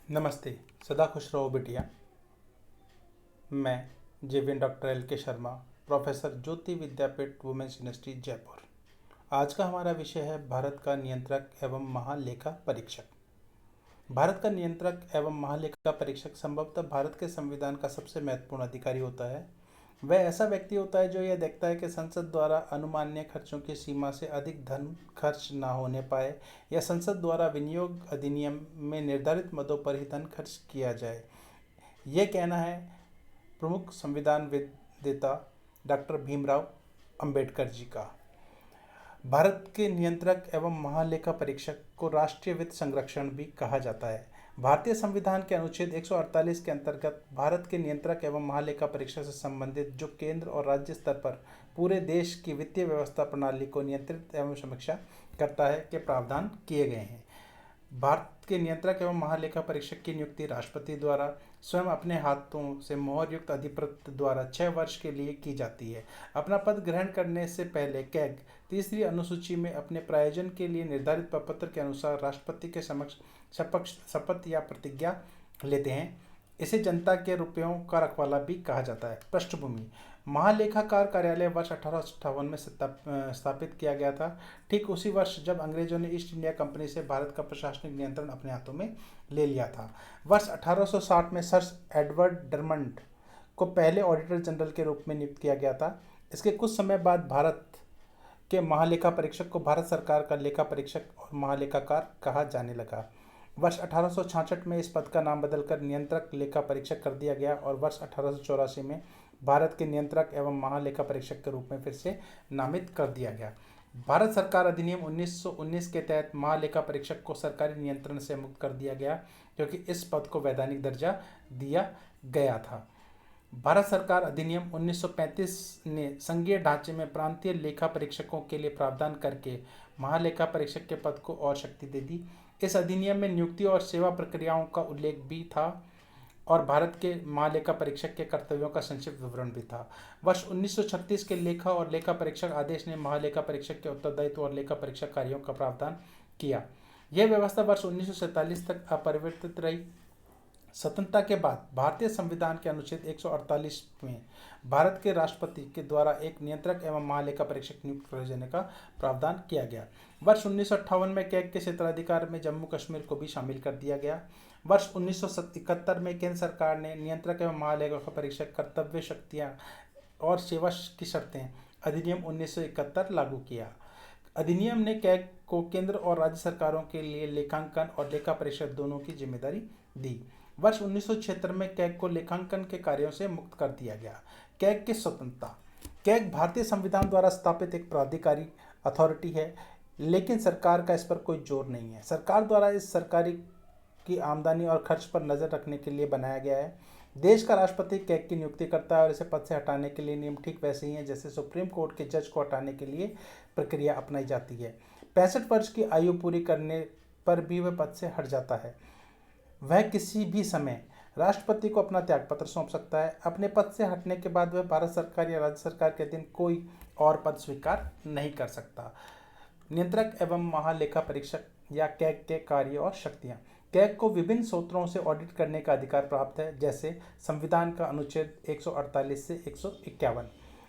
नमस्ते। सदा खुश रहो बिटिया। मैं जेवीएन डॉक्टर एल के शर्मा, प्रोफेसर ज्योति विद्यापीठ वुमेन्स यूनिवर्सिटी जयपुर। आज का हमारा विषय है भारत का नियंत्रक एवं महालेखा परीक्षक। भारत का नियंत्रक एवं महालेखा परीक्षक संभवतः भारत के संविधान का सबसे महत्वपूर्ण अधिकारी होता है। वह ऐसा व्यक्ति होता है जो यह देखता है कि संसद द्वारा अनुमान्य खर्चों की सीमा से अधिक धन खर्च न होने पाए या संसद द्वारा विनियोग अधिनियम में निर्धारित मदों पर ही धन खर्च किया जाए। यह कहना है प्रमुख संविधान वेत्ता डॉक्टर भीमराव अंबेडकर जी का। भारत के नियंत्रक एवं महालेखा परीक्षक को राष्ट्रीय वित्त संरक्षण भी कहा जाता है। भारतीय संविधान के अनुच्छेद 148 के अंतर्गत भारत के नियंत्रक एवं महालेखा परीक्षक से संबंधित जो केंद्र और राज्य स्तर पर पूरे देश की वित्तीय व्यवस्था प्रणाली को नियंत्रित एवं समीक्षा करता है के प्रावधान किए गए हैं। भारत के नियंत्रक एवं महालेखा परीक्षक की नियुक्ति राष्ट्रपति द्वारा स्वयं अपने हाथों से मोहर युक्त अधिपत्र द्वारा 6 वर्ष के लिए की जाती है। अपना पद ग्रहण करने से पहले कैग तीसरी अनुसूची में अपने प्रायोजन के लिए निर्धारित प्रपत्र के अनुसार राष्ट्रपति के समक्ष शपथ या प्रतिज्ञा लेते हैं। इसे जनता के रुपयों का रखवाला भी कहा जाता है। पृष्ठभूमि: महालेखाकार कार्यालय वर्ष 1858 में स्थापित किया गया था, ठीक उसी वर्ष जब अंग्रेजों ने ईस्ट इंडिया कंपनी से भारत का प्रशासनिक नियंत्रण अपने हाथों में ले लिया था। वर्ष 1860 में सर एडवर्ड डरमंड को पहले ऑडिटर जनरल के रूप में नियुक्त किया गया था। इसके कुछ समय बाद भारत के महालेखा परीक्षक को भारत सरकार का लेखा परीक्षक और महालेखाकार कहा जाने लगा। वर्ष 1866 में इस पद का नाम बदलकर नियंत्रक लेखा परीक्षक कर दिया गया और वर्ष 1884 में भारत के नियंत्रक एवं महालेखा परीक्षक के रूप में फिर से नामित कर दिया गया। भारत सरकार अधिनियम 1919 के तहत महालेखा परीक्षक को सरकारी नियंत्रण से मुक्त कर दिया गया, क्योंकि इस पद को वैधानिक दर्जा दिया गया था। भारत सरकार अधिनियम 1935 ने संघीय ढांचे में प्रांतीय लेखा परीक्षकों के लिए प्रावधान करके महालेखा परीक्षक के पद को और शक्ति दे दी। इस अधिनियम में नियुक्ति और सेवा प्रक्रियाओं का उल्लेख भी था और भारत के महालेखा परीक्षक के कर्तव्यों का संक्षिप्त विवरण भी था। वर्ष 1936 के लेखा और लेखा परीक्षक आदेश ने महालेखा परीक्षक के उत्तरदायित्व और लेखा परीक्षक कार्यों का प्रावधान किया। यह व्यवस्था वर्ष 1947 तक अपरिवर्तित रही। स्वतंत्रता के बाद भारतीय संविधान के अनुच्छेद 148 में भारत के राष्ट्रपति के द्वारा एक नियंत्रक एवं महालेखा परीक्षक नियुक्त किए जाने का प्रावधान किया गया। वर्ष 1958 में कैग के क्षेत्राधिकार में जम्मू कश्मीर को भी शामिल कर दिया गया। वर्ष 1971 में केंद्र सरकार ने नियंत्रक एवं महालेखा परीक्षक कर्तव्य, शक्तियाँ और सेवा की शर्तें अधिनियम 1971 लागू किया। अधिनियम ने कैग को केंद्र और राज्य सरकारों के लिए लेखांकन और लेखा परीक्षक दोनों की जिम्मेदारी दी। वर्ष 1976 में कैग को लेखांकन के कार्यों से मुक्त कर दिया गया। कैग की स्वतंत्रता: कैग भारतीय संविधान द्वारा स्थापित एक प्राधिकारी अथॉरिटी है, लेकिन सरकार का इस पर कोई जोर नहीं है। सरकार द्वारा इस सरकारी की आमदनी और खर्च पर नजर रखने के लिए बनाया गया है। देश का राष्ट्रपति कैग की नियुक्ति करता है और इसे पद से हटाने के लिए नियम ठीक वैसे ही हैं जैसे सुप्रीम कोर्ट के जज को हटाने के लिए प्रक्रिया अपनाई जाती है। 65 वर्ष की आयु पूरी करने पर भी वह पद से हट जाता है। वह किसी भी समय राष्ट्रपति को अपना त्यागपत्र सौंप सकता है। अपने पद से हटने के बाद वह भारत सरकार या राज्य सरकार के अधीन कोई और पद स्वीकार नहीं कर सकता। नियंत्रक एवं महालेखा परीक्षक या कैग के कार्य और शक्तियाँ: कैग को विभिन्न स्रोतों से ऑडिट करने का अधिकार प्राप्त है, जैसे संविधान का अनुच्छेद 148 से 151।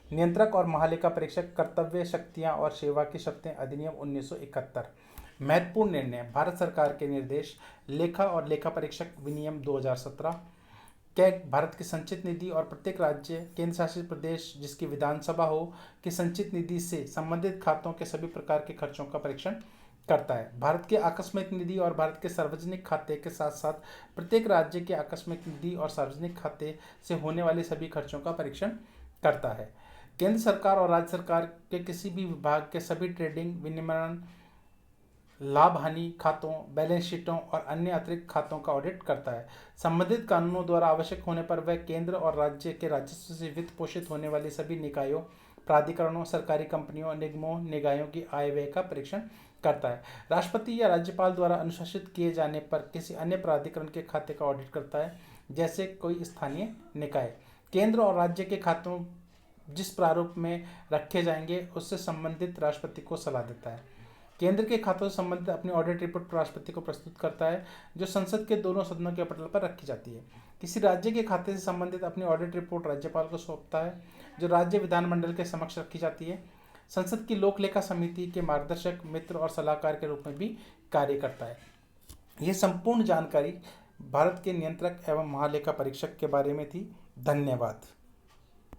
नियंत्रक और महालेखा परीक्षक कर्तव्य, शक्तियाँ और सेवा की शर्तें अधिनियम 1971। महत्वपूर्ण निर्णय: भारत सरकार के निर्देश, लेखा और लेखा परीक्षक विनियम 2017। कैग भारत की संचित निधि और प्रत्येक राज्य, केंद्र शासित प्रदेश जिसकी विधानसभा हो की संचित निधि से संबंधित खातों के सभी प्रकार के खर्चों का परीक्षण करता है। भारत के आकस्मिक निधि और भारत के सार्वजनिक खाते के साथ साथ प्रत्येक राज्य के आकस्मिक निधि और सार्वजनिक खाते से होने वाले सभी खर्चों का परीक्षण करता है। केंद्र सरकार और राज्य सरकार के किसी भी विभाग के सभी ट्रेडिंग, विनिमय, लाभ हानि खातों, बैलेंस शीटों और अन्य अतिरिक्त खातों का ऑडिट करता है। संबंधित कानूनों द्वारा आवश्यक होने पर वह केंद्र और राज्य के राजस्व से वित्त पोषित होने वाली सभी निकायों, प्राधिकरणों, सरकारी कंपनियों, निगमों, निकायों की आय व्यय का परीक्षण करता है। राष्ट्रपति या राज्यपाल द्वारा अनुशासित किए जाने पर किसी अन्य प्राधिकरण के खाते का ऑडिट करता है, जैसे कोई स्थानीय निकाय। केंद्र और राज्य के खातों जिस प्रारूप में रखे जाएंगे उससे संबंधित राष्ट्रपति को सलाह देता है। केंद्र के खातों से संबंधित अपनी ऑडिट रिपोर्ट राष्ट्रपति को प्रस्तुत करता है, जो संसद के दोनों सदनों के पटल पर रखी जाती है। किसी राज्य के खाते से संबंधित अपनी ऑडिट रिपोर्ट राज्यपाल को सौंपता है, जो राज्य विधानमंडल के समक्ष रखी जाती है। संसद की लोक लेखा समिति के मार्गदर्शक, मित्र और सलाहकार के रूप में भी कार्य करता है। यह संपूर्ण जानकारी भारत के नियंत्रक एवं महालेखा परीक्षक के बारे में थी। धन्यवाद।